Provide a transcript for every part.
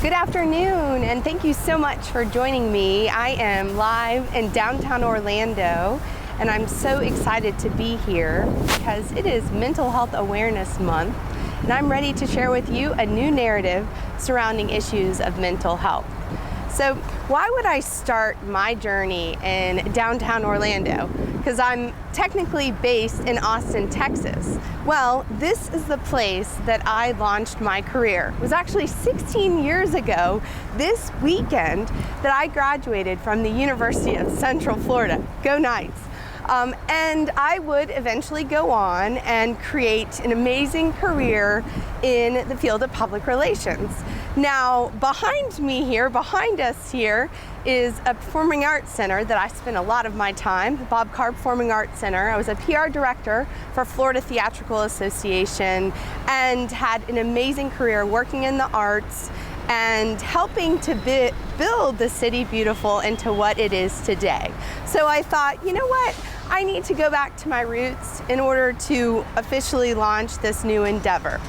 Good afternoon, and thank you so much for joining me. I am live in downtown Orlando, and I'm so excited to be here because it is Mental Health Awareness Month, and I'm ready to share with you a new narrative surrounding issues of mental health. So why would I start my journey in downtown Orlando? Because I'm technically based in Austin, Texas. Well, this is the place that I launched my career. It was actually 16 years ago this weekend that I graduated from the University of Central Florida. Go Knights! And I would eventually go on and create an amazing career in the field of public relations. Now, behind us here, is a performing arts center that I spent a lot of my time, the Bob Carr Performing Arts Center. I was a PR director for Florida Theatrical Association and had an amazing career working in the arts and helping to build the City Beautiful into what it is today. So I thought, you know what? I need to go back to my roots in order to officially launch this new endeavor.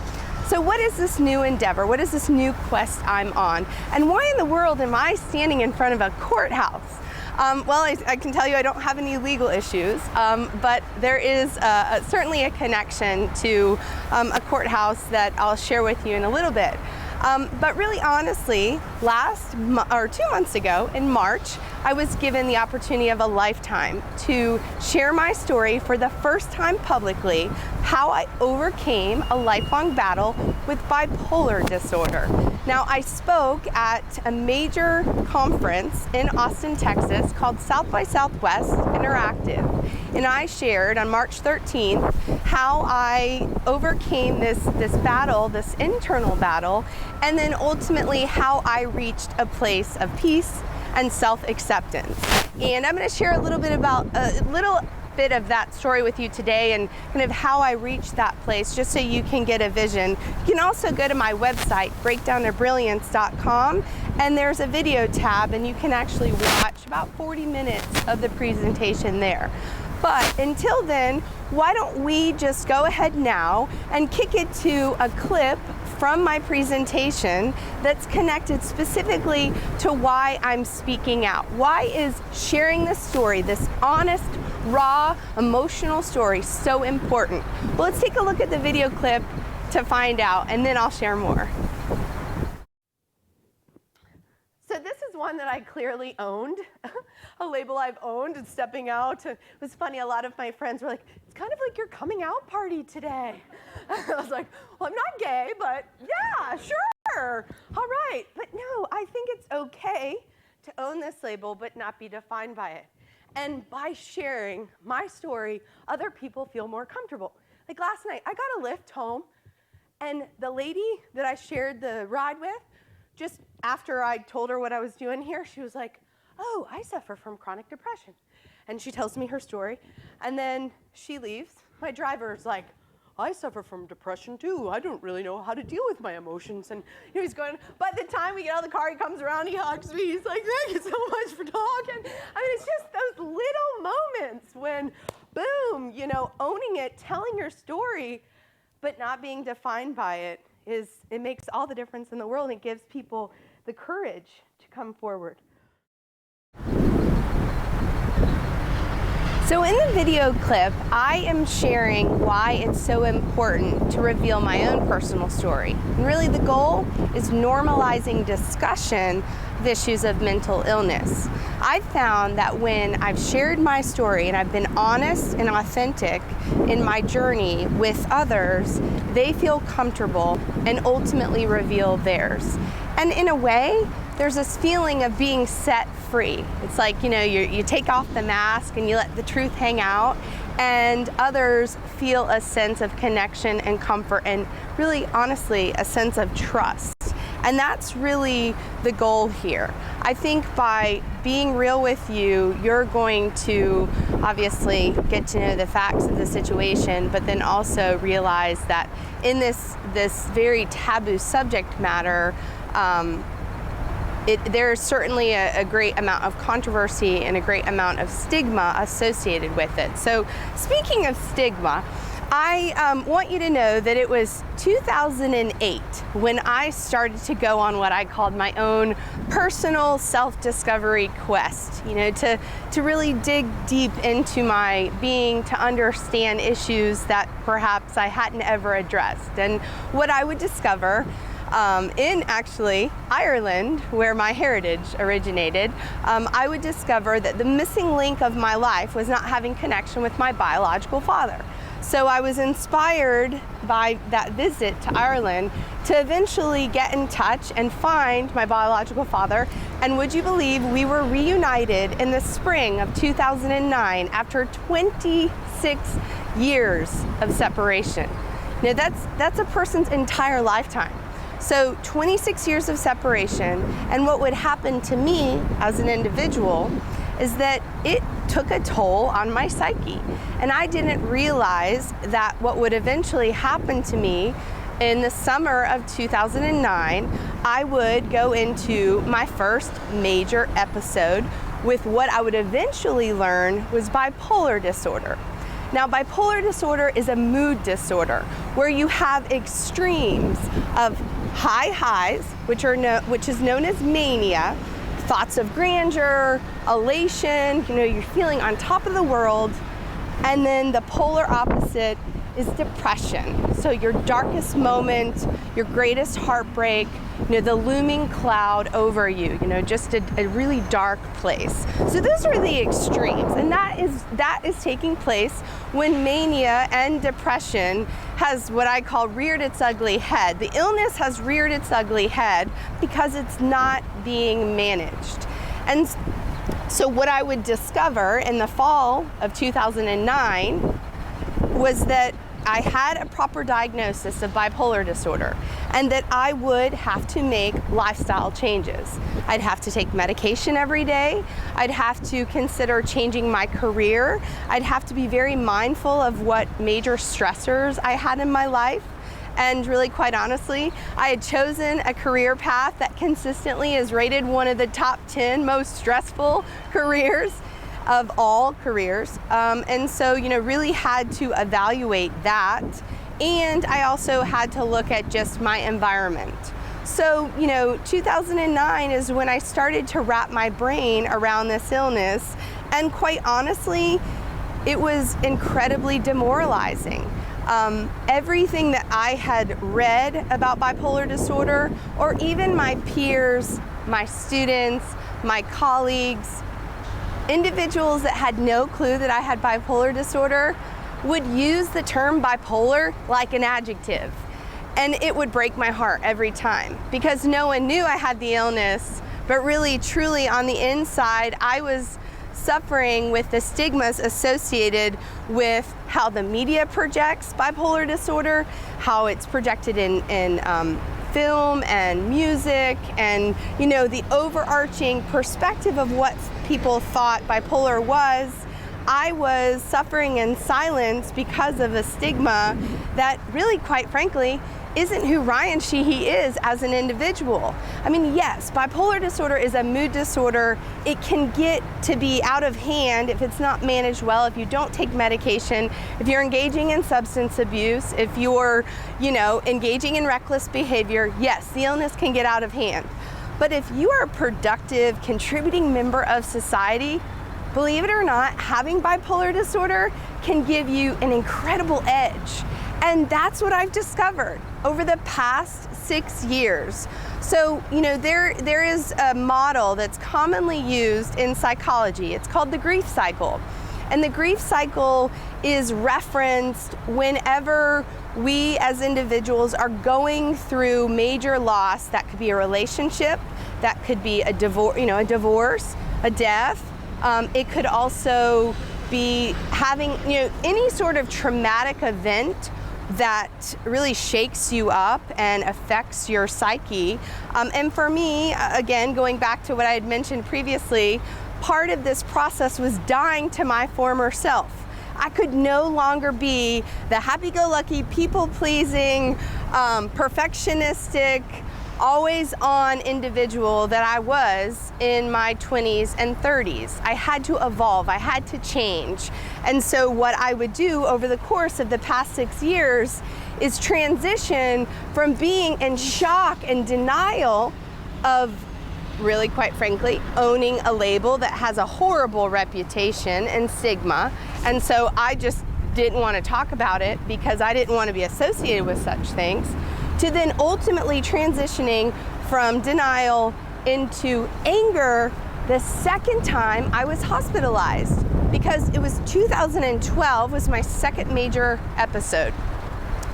So what is this new endeavor? What is this new quest I'm on? And why in the world am I standing in front of a courthouse? Well, I can tell you I don't have any legal issues, but there is certainly a connection to a courthouse that I'll share with you in a little bit. But really honestly, 2 months ago in March, I was given the opportunity of a lifetime to share my story for the first time publicly, how I overcame a lifelong battle with bipolar disorder. Now, I spoke at a major conference in Austin, Texas called South by Southwest Interactive, and I shared on March 13th how I overcame this battle, this internal battle, and then ultimately how I reached a place of peace and self-acceptance. And I'm going to share a little bit of that story with you today and kind of how I reached that place, just so you can get a vision. You can also go to my website, breakdowntobrilliance.com, and there's a video tab, and you can actually watch about 40 minutes of the presentation there. But until then, why don't we just go ahead now and kick it to a clip from my presentation that's connected specifically to why I'm speaking out. Why is sharing this story, this honest, raw, emotional story, so important? Well, let's take a look at the video clip to find out, and then I'll share more. So this is one that I clearly owned, a label I've owned and stepping out. It was funny, a lot of my friends were like, it's kind of like your coming out party today. I was like, well, I'm not gay, but yeah, sure, all right. But no, I think it's okay to own this label but not be defined by it. And by sharing my story, other people feel more comfortable. Like last night, I got a lift home, and the lady that I shared the ride with, just after I told her what I was doing here, she was like, oh, I suffer from chronic depression. And she tells me her story, and then she leaves. My driver's like, I suffer from depression too. I don't really know how to deal with my emotions. And he's going, by the time we get out of the car, he comes around, he hugs me. He's like, thank you so much for talking. I mean, it's just those little moments when, boom, you know, owning it, telling your story, but not being defined by it, it makes all the difference in the world. It gives people the courage to come forward. So in the video clip, I am sharing why it's so important to reveal my own personal story. And really the goal is normalizing discussion of issues of mental illness. I've found that when I've shared my story and I've been honest and authentic in my journey with others, they feel comfortable and ultimately reveal theirs. And in a way, there's this feeling of being set free. It's like, you know, you take off the mask and you let the truth hang out, and others feel a sense of connection and comfort and really, honestly, a sense of trust. And that's really the goal here. I think by being real with you, you're going to obviously get to know the facts of the situation, but then also realize that in this very taboo subject matter, there's certainly a great amount of controversy and a great amount of stigma associated with it. So speaking of stigma, I want you to know that it was 2008 when I started to go on what I called my own personal self-discovery quest, to really dig deep into my being, to understand issues that perhaps I hadn't ever addressed. And what I would discover in actually Ireland, where my heritage originated, I would discover that the missing link of my life was not having connection with my biological father. So I was inspired by that visit to Ireland to eventually get in touch and find my biological father. And would you believe we were reunited in the spring of 2009 after 26 years of separation. Now that's a person's entire lifetime. So 26 years of separation, and what would happen to me as an individual is that it took a toll on my psyche. And I didn't realize that what would eventually happen to me in the summer of 2009, I would go into my first major episode with what I would eventually learn was bipolar disorder. Now, bipolar disorder is a mood disorder where you have extremes of high highs, which is known as mania, thoughts of grandeur, elation, you're feeling on top of the world, and then the polar opposite is depression. So your darkest moment, your greatest heartbreak, the looming cloud over you, just a really dark place. So those are the extremes, and that is taking place when mania and depression has what I call reared its ugly head. The illness has reared its ugly head because it's not being managed. And so what I would discover in the fall of 2009 was that I had a proper diagnosis of bipolar disorder and that I would have to make lifestyle changes. I'd have to take medication every day. I'd have to consider changing my career. I'd have to be very mindful of what major stressors I had in my life. And really, quite honestly, I had chosen a career path that consistently is rated one of the top 10 most stressful careers of all careers. And so, really had to evaluate that. And I also had to look at just my environment. So, 2009 is when I started to wrap my brain around this illness. And quite honestly, it was incredibly demoralizing. Everything that I had read about bipolar disorder, or even my peers, my students, my colleagues, individuals that had no clue that I had bipolar disorder would use the term bipolar like an adjective. And it would break my heart every time because no one knew I had the illness, but really, truly on the inside, I was suffering with the stigmas associated with how the media projects bipolar disorder, how it's projected in film and music, and the overarching perspective of what people thought bipolar was. I was suffering in silence because of a stigma that really, quite frankly, isn't who Ryan Sheehy is as an individual. I mean, yes, bipolar disorder is a mood disorder. It can get to be out of hand if it's not managed well, if you don't take medication, if you're engaging in substance abuse, if you're, engaging in reckless behavior. Yes, the illness can get out of hand. But if you are a productive, contributing member of society, believe it or not, having bipolar disorder can give you an incredible edge. And that's what I've discovered over the past 6 years. So, there is a model that's commonly used in psychology. It's called the grief cycle. And the grief cycle is referenced whenever we as individuals are going through major loss. That could be a relationship, that could be a divorce, a death. It could also be having, any sort of traumatic event that really shakes you up and affects your psyche. And for me, again, going back to what I had mentioned previously, part of this process was dying to my former self. I could no longer be the happy-go-lucky, people-pleasing, perfectionistic, always-on individual that I was in my 20s and 30s. I had to evolve, I had to change. And so what I would do over the course of the past 6 years is transition from being in shock and denial of, really quite frankly, owning a label that has a horrible reputation and stigma. And so I just didn't want to talk about it because I didn't want to be associated with such things, to then ultimately transitioning from denial into anger the second time I was hospitalized, because it was 2012 was my second major episode.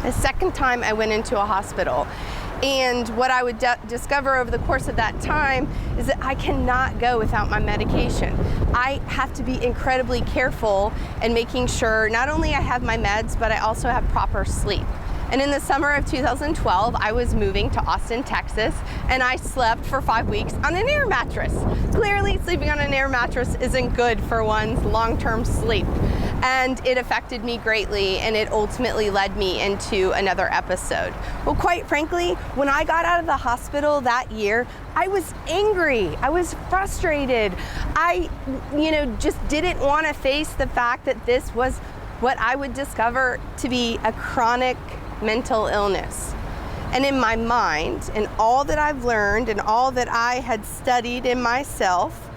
The second time I went into a hospital. And what I would discover over the course of that time is that I cannot go without my medication. I have to be incredibly careful in making sure not only I have my meds, but I also have proper sleep. And in the summer of 2012, I was moving to Austin, Texas, and I slept for 5 weeks on an air mattress. Clearly, sleeping on an air mattress isn't good for one's long-term sleep. And it affected me greatly, and it ultimately led me into another episode. Well, quite frankly, when I got out of the hospital that year, I was angry, I was frustrated. I, just didn't want to face the fact that this was what I would discover to be a chronic mental illness. And in my mind, and all that I've learned and all that I had studied in myself,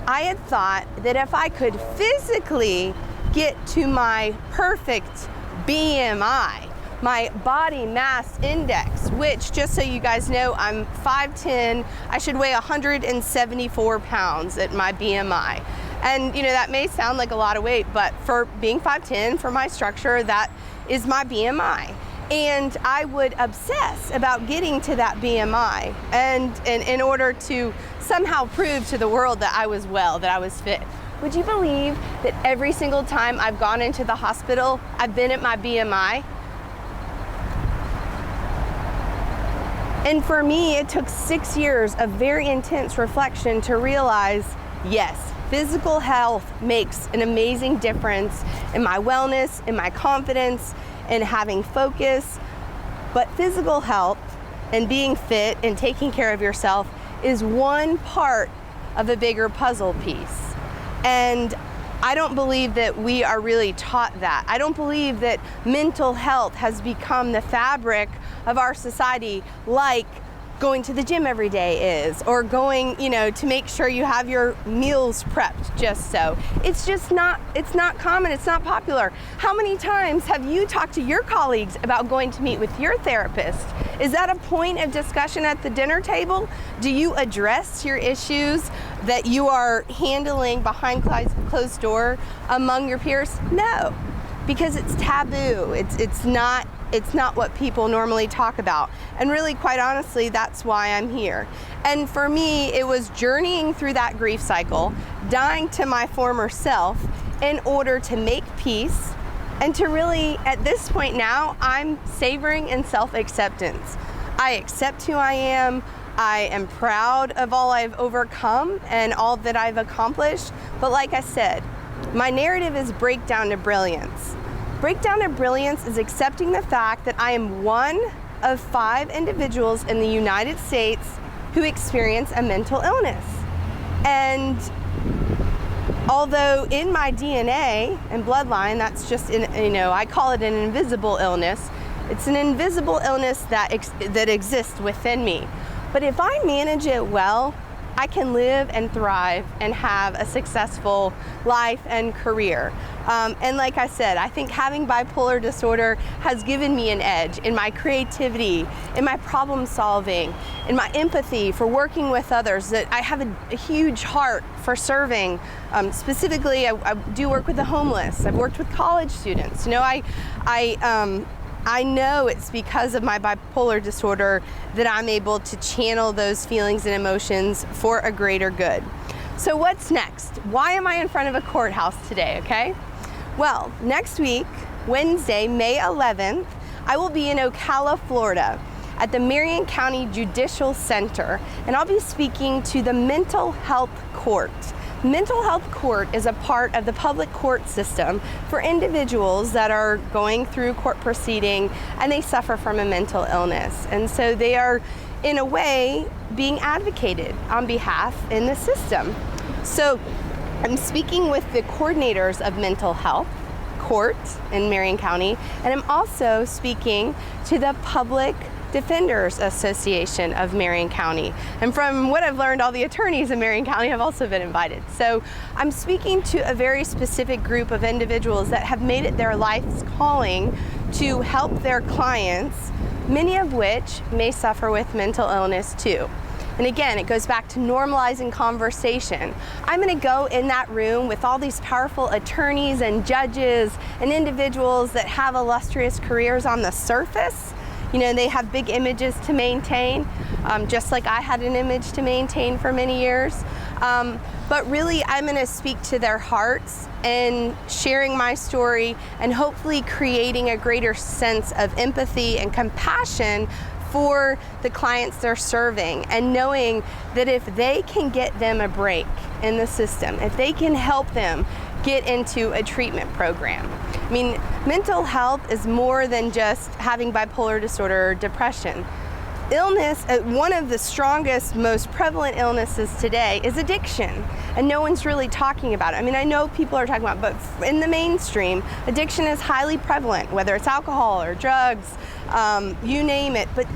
I had thought that if I could physically get to my perfect BMI, my body mass index, which, just so you guys know, I'm 5'10", I should weigh 174 pounds at my BMI. And that may sound like a lot of weight, but for being 5'10", for my structure, that is my BMI. And I would obsess about getting to that BMI, and in order to somehow prove to the world that I was well, that I was fit. Would you believe that every single time I've gone into the hospital, I've been at my BMI? And for me, it took 6 years of very intense reflection to realize, yes, physical health makes an amazing difference in my wellness, in my confidence, in having focus. But physical health and being fit and taking care of yourself is one part of a bigger puzzle piece. And I don't believe that we are really taught that. I don't believe that mental health has become the fabric of our society, like going to the gym every day is, or going, to make sure you have your meals prepped just so. It's not common, it's not popular. How many times have you talked to your colleagues about going to meet with your therapist? Is that a point of discussion at the dinner table? Do you address your issues that you are handling behind closed door among your peers? No, because it's taboo. It's not what people normally talk about. And really, quite honestly, that's why I'm here. And for me, it was journeying through that grief cycle, dying to my former self in order to make peace, and to really, at this point now, I'm savoring in self-acceptance. I accept who I am am proud of all I've overcome and all that I've accomplished. But like I said, my narrative is breakdown to brilliance. Breakdown to brilliance is accepting the fact that I am one of 5 individuals in the United States who experience a mental illness. And although in my DNA and bloodline, that's just, I call it an invisible illness. It's an invisible illness that exists within me. But if I manage it well, I can live and thrive and have a successful life and career. And like I said, I think having bipolar disorder has given me an edge in my creativity, in my problem solving, in my empathy for working with others, that I have a huge heart for serving. Specifically, I do work with the homeless. I've worked with college students. I know it's because of my bipolar disorder that I'm able to channel those feelings and emotions for a greater good. So what's next? Why am I in front of a courthouse today, okay? Well, next week, Wednesday, May 11th, I will be in Ocala, Florida at the Marion County Judicial Center, and I'll be speaking to the Mental Health Court. Mental Health Court is a part of the public court system for individuals that are going through court proceeding and they suffer from a mental illness. And so they are in a way, being advocated on behalf in the system. So I'm speaking with the coordinators of mental health court in Marion County, and I'm also speaking to the Public Defenders Association of Marion County. And from what I've learned, all the attorneys in Marion County have also been invited. So I'm speaking to a very specific group of individuals that have made it their life's calling to help their clients, many of which may suffer with mental illness too. And again, it goes back to normalizing conversation. I'm gonna go in that room with all these powerful attorneys and judges and individuals that have illustrious careers on the surface. You know, they have big images to maintain, just like I had an image to maintain for many years. But really, I'm gonna speak to their hearts and sharing my story and hopefully creating a greater sense of empathy and compassion for the clients they're serving, and knowing that if they can get them a break in the system, if they can help them get into a treatment program. I mean, mental health is more than just having bipolar disorder or depression. Illness, one of the strongest, most prevalent illnesses today is addiction, and no one's really talking about it. I mean, I know people are talking about it, but in the mainstream, addiction is highly prevalent, whether it's alcohol or drugs, you name it. But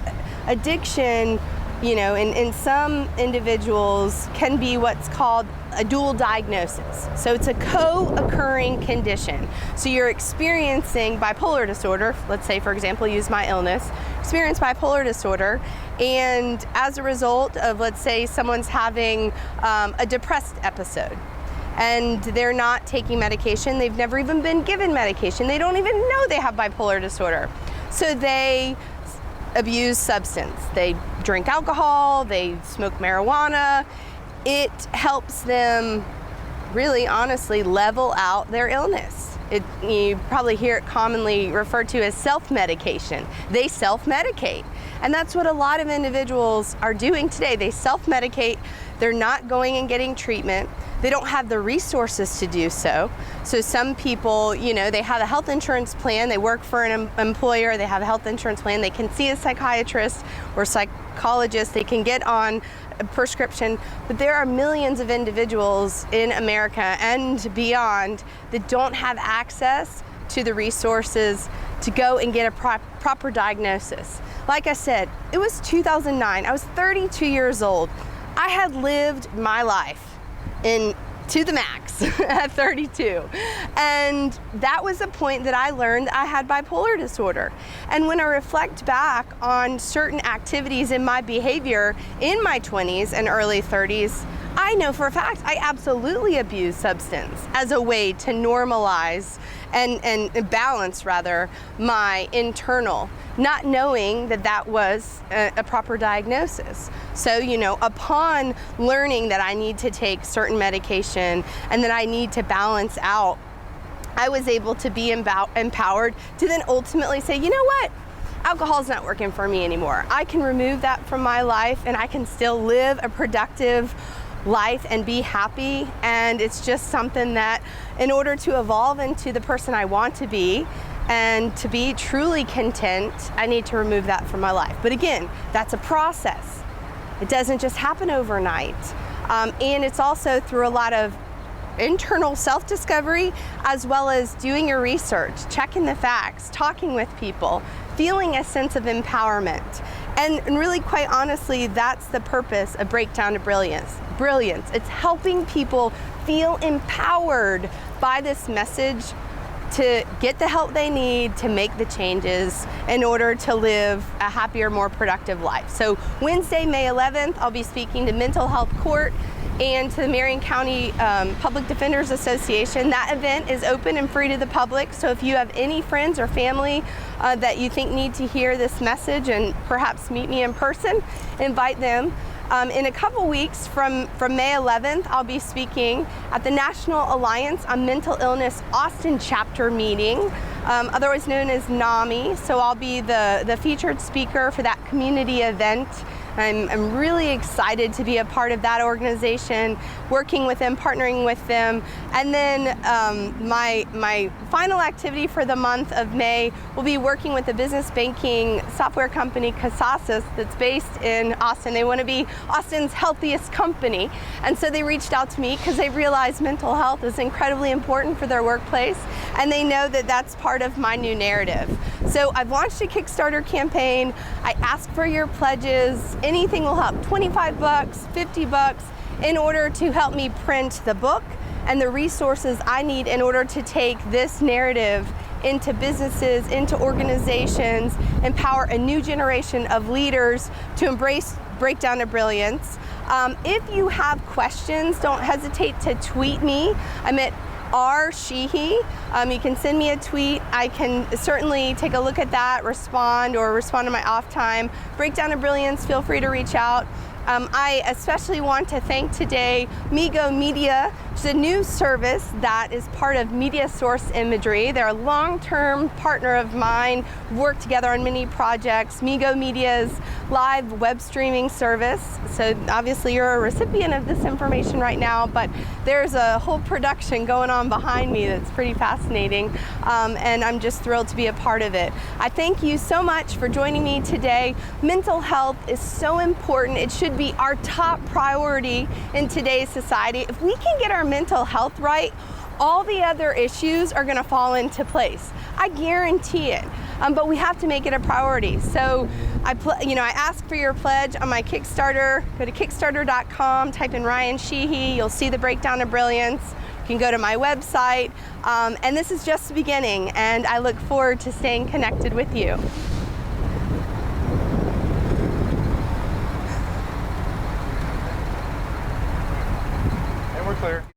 addiction, you know, in some individuals can be what's called a dual diagnosis. So it's a co-occurring condition. So you're experiencing bipolar disorder, let's say, for example, use my illness, experience bipolar disorder, and as a result of, let's say, someone's having a depressed episode, and they're not taking medication, they've never even been given medication, they don't even know they have bipolar disorder. So they abuse substance, they drink alcohol, they smoke marijuana. It helps them really honestly level out their illness. You probably hear it commonly referred to as self-medication. They self-medicate. And that's what a lot of individuals are doing today. They self-medicate. They're not going and getting treatment. They don't have the resources to do so. So some people, you know, they have a health insurance plan, they work for an employer, they have a health insurance plan, they can see a psychiatrist or psychologist, they can get on a prescription, but there are millions of individuals in America and beyond that don't have access to the resources to go and get a proper diagnosis. Like I said, it was 2009, I was 32 years old. I had lived my life to the max at 32. And that was the point that I learned I had bipolar disorder. And when I reflect back on certain activities in my behavior in my 20s and early 30s, I know for a fact I absolutely abused substance as a way to normalize and balance rather my internal, not knowing that that was a proper diagnosis. So, you know, upon learning that I need to take certain medication and that I need to balance out, I was able to be empowered to then ultimately say, you know what? Alcohol's not working for me anymore. I can remove that from my life and I can still live a productive life and be happy. And it's just something that in order to evolve into the person I want to be and to be truly content, I need to remove that from my life. But again, that's a process. It doesn't just happen overnight. And it's also through a lot of internal self-discovery, as well as doing your research, checking the facts, talking with people, feeling a sense of empowerment. And really, quite honestly, that's the purpose of Breakdown to Brilliance. It's helping people feel empowered by this message to get the help they need to make the changes in order to live a happier, more productive life. So Wednesday, May 11th, I'll be speaking to Mental Health Court and to the Marion County Public Defenders Association. That event is open and free to the public, so if you have any friends or family that you think need to hear this message and perhaps meet me in person, invite them. In a couple weeks from May 11th, I'll be speaking at the National Alliance on Mental Illness Austin chapter meeting, otherwise known as NAMI. So I'll be the featured speaker for that community event. I'm really excited to be a part of that organization, working with them, partnering with them. And then my final activity for the month of May will be working with a business banking software company, Casasas, that's based in Austin. They want to be Austin's healthiest company. And so they reached out to me because they realized mental health is incredibly important for their workplace, and they know that that's part of my new narrative. So I've launched a Kickstarter campaign. I ask for your pledges. Anything will help. 25 bucks, 50 bucks, in order to help me print the book and the resources I need in order to take this narrative into businesses, into organizations, empower a new generation of leaders to embrace Breakdown to Brilliance. If you have questions, don't hesitate to tweet me. I'm at rsheehy. You can send me a tweet. I can certainly take a look at that, respond to my off time. Breakdown to Brilliance, feel free to reach out. I especially want to thank today Migo Media, which is a new service that is part of Media Source Imagery. They're a long-term partner of mine, worked together on many projects. Migo Media's live web streaming service. So obviously you're a recipient of this information right now, but there's a whole production going on behind me that's pretty fascinating, and I'm just thrilled to be a part of it. I thank you so much for joining me today. Mental health is so important. It should be our top priority in today's society. If we can get our mental health right, all the other issues are going to fall into place. I guarantee it. But we have to make it a priority. So I ask for your pledge on my Kickstarter. Go to kickstarter.com, type in Ryan Sheehy. You'll see the Breakdown to Brilliance. You can go to my website. And this is just the beginning, and I look forward to staying connected with you. And we're clear.